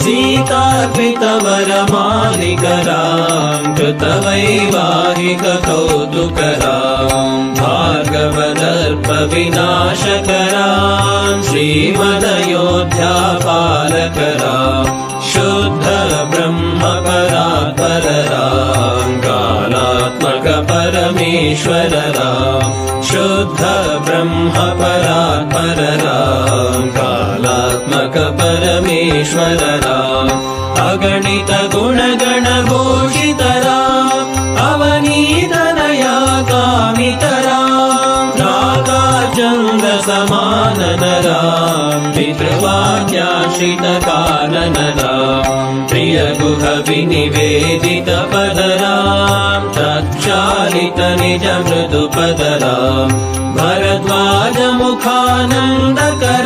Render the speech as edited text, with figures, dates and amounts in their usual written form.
सीतार्पितवरमालिकरां कृतवैवाहिककौतुकरां भार्गवदर्पविनाशकरां श्रीमदयोध्यापालकरां शुद्ध ब्रह्मपरात्पररां कालात्मकपरमेश्वररां शुद्ध ब्रह्मपरात्पररां कालात्मकपरमेश्वररां अगणित गुणगणभूषितरां अवनीतनया कामितरां नागाचन्द्रसमाननरां पितृवाक्याश्रितकाननरां प्रियगुहविनिवेदितपदरां प्रक्षालितनिजमृदुपदरां भरद्वाजमुखानन्दकरां